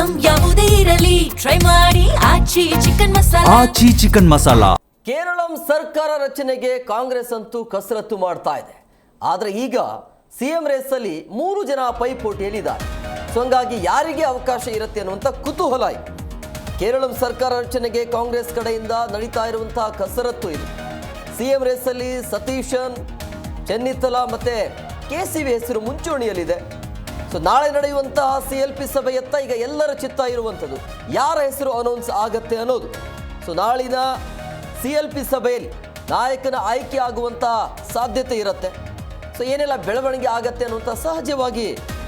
Item ಯಾವುದೇ ಇರಲಿ try ಮಾಡಿ ಆಚಿ ಚಿಕನ್ ಮಸಾಲಾ. ಕೇರಳಂ ಸರ್ಕಾರ ರಚನೆಗೆ ಕಾಂಗ್ರೆಸ್ ಅಂತೂ ಕಸರತ್ತು ಮಾಡ್ತಾ ಇದೆ. ಆದರೆ ಈಗ ಸಿಎಂ ರೇಸಲ್ಲಿ 3 ಜನ ಪೈಪೋಟಿಯಲ್ಲಿದ್ದಾರೆ. ಸೊ ಹಂಗಾಗಿ ಯಾರಿಗೆ ಅವಕಾಶ ಇರುತ್ತೆ ಅನ್ನುವಂಥ ಕುತೂಹಲ ಇದೆ. ಕೇರಳಂ ಸರ್ಕಾರ ರಚನೆಗೆ ಕಾಂಗ್ರೆಸ್ ಕಡೆಯಿಂದ ನಡೀತಾ ಇರುವಂತಹ ಕಸರತ್ತು ಇದು. ಸಿಎಂ ರೇಸಲ್ಲಿ ಸತೀಶನ್, ಚೆನ್ನಿತ್ತಲ ಮತ್ತು KCV ಹೆಸರು ಮುಂಚೂಣಿಯಲ್ಲಿದೆ. ಸೊ ನಾಳೆ ನಡೆಯುವಂತಹ CLP ಸಭೆಯತ್ತ ಈಗ ಎಲ್ಲರ ಚಿತ್ತ ಇರುವಂಥದ್ದು ಯಾರ ಹೆಸರು ಅನೌನ್ಸ್ ಆಗತ್ತೆ ಅನ್ನೋದು. ಸೊ ನಾಳಿನ CLP ಸಭೆಯಲ್ಲಿ ನಾಯಕನ ಆಯ್ಕೆ ಆಗುವಂಥ ಸಾಧ್ಯತೆ ಇರುತ್ತೆ. ಸೊ ಏನೆಲ್ಲ ಬೆಳವಣಿಗೆ ಆಗತ್ತೆ ಅನ್ನುವಂಥ ಸಹಜವಾಗಿ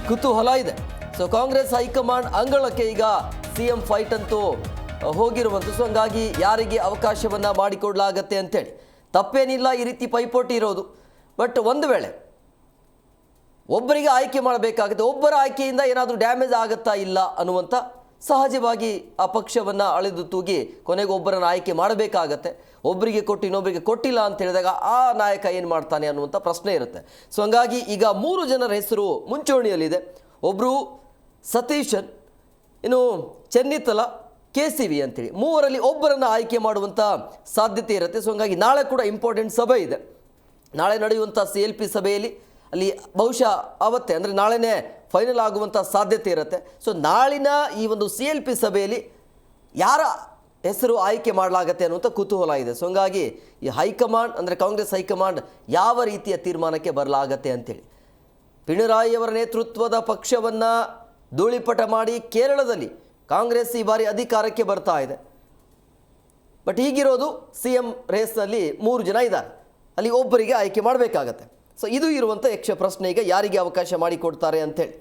ಕುತೂಹಲ ಇದೆ. ಸೊ ಕಾಂಗ್ರೆಸ್ ಹೈಕಮಾಂಡ್ ಅಂಗಳಕ್ಕೆ ಈಗ CM ಫೈಟ್ ಅಂತೂ ಹೋಗಿರುವಂಥ. ಸೊ ಹಂಗಾಗಿ ಯಾರಿಗೆ ಅವಕಾಶವನ್ನು ಮಾಡಿಕೊಡ್ಲಾಗತ್ತೆ ಅಂತೇಳಿ ತಪ್ಪೇನಿಲ್ಲ ಈ ರೀತಿ ಪೈಪೋಟಿ ಇರೋದು. ಬಟ್ ಒಂದು ವೇಳೆ ಒಬ್ಬರಿಗೆ ಆಯ್ಕೆ ಮಾಡಬೇಕಾಗುತ್ತೆ, ಒಬ್ಬರ ಆಯ್ಕೆಯಿಂದ ಏನಾದರೂ ಡ್ಯಾಮೇಜ್ ಆಗುತ್ತಾ ಇಲ್ಲ ಅನ್ನುವಂಥ ಸಹಜವಾಗಿ ಆ ಪಕ್ಷವನ್ನು ಅಳೆದು ತೂಗಿ ಕೊನೆಗೆ ಒಬ್ಬರನ್ನು ಆಯ್ಕೆ ಮಾಡಬೇಕಾಗತ್ತೆ. ಒಬ್ಬರಿಗೆ ಕೊಟ್ಟು ಇನ್ನೊಬ್ಬರಿಗೆ ಕೊಟ್ಟಿಲ್ಲ ಅಂತ ಹೇಳಿದಾಗ ಆ ನಾಯಕ ಏನು ಮಾಡ್ತಾನೆ ಅನ್ನುವಂಥ ಪ್ರಶ್ನೆ ಇರುತ್ತೆ. ಸೊ ಹಂಗಾಗಿ ಈಗ 3 ಜನರ ಹೆಸರು ಮುಂಚೂಣಿಯಲ್ಲಿದೆ. ಒಬ್ಬರು ಸತೀಶನ್, ಇನ್ನು ಚೆನ್ನಿತ್ತಲ, KCV ಅಂತೇಳಿ ಮೂವರಲ್ಲಿ ಒಬ್ಬರನ್ನು ಆಯ್ಕೆ ಮಾಡುವಂಥ ಸಾಧ್ಯತೆ ಇರುತ್ತೆ. ಸೊ ಹಂಗಾಗಿ ನಾಳೆ ಕೂಡ ಇಂಪಾರ್ಟೆಂಟ್ ಸಭೆ ಇದೆ. ನಾಳೆ ನಡೆಯುವಂಥ CLP ಸಭೆಯಲ್ಲಿ ಅಲ್ಲಿ ಬಹುಶಃ ಅವತ್ತೇ ಅಂದರೆ ನಾಳೆನೇ ಫೈನಲ್ ಆಗುವಂಥ ಸಾಧ್ಯತೆ ಇರುತ್ತೆ. ಸೊ ನಾಳಿನ ಈ ಒಂದು CLP ಸಭೆಯಲ್ಲಿ ಯಾರ ಹೆಸರು ಆಯ್ಕೆ ಮಾಡಲಾಗತ್ತೆ ಅನ್ನುವಂಥ ಕುತೂಹಲ ಇದೆ. ಸೊ ಹಂಗಾಗಿ ಈ ಹೈಕಮಾಂಡ್ ಅಂದರೆ ಕಾಂಗ್ರೆಸ್ ಹೈಕಮಾಂಡ್ ಯಾವ ರೀತಿಯ ತೀರ್ಮಾನಕ್ಕೆ ಬರಲಾಗತ್ತೆ ಅಂತೇಳಿ ಪಿಣರಾಯಿಯವರ ನೇತೃತ್ವದ ಪಕ್ಷವನ್ನು ಧೂಳಿಪಟ ಮಾಡಿ ಕೇರಳದಲ್ಲಿ ಕಾಂಗ್ರೆಸ್ ಈ ಬಾರಿ ಅಧಿಕಾರಕ್ಕೆ ಬರ್ತಾ ಇದೆ. ಬಟ್ ಹೀಗಿರೋದು CM ರೇಸ್ನಲ್ಲಿ 3 ಜನ ಇದ್ದಾರೆ, ಅಲ್ಲಿ ಒಬ್ಬರಿಗೆ ಆಯ್ಕೆ ಮಾಡಬೇಕಾಗತ್ತೆ. ಸೊ ಇದು ಇರುವಂಥ ಯಕ್ಷ ಪ್ರಶ್ನೆ ಈಗ ಯಾರಿಗೆ ಅವಕಾಶ ಮಾಡಿಕೊಡ್ತಾರೆ ಅಂತೇಳಿ.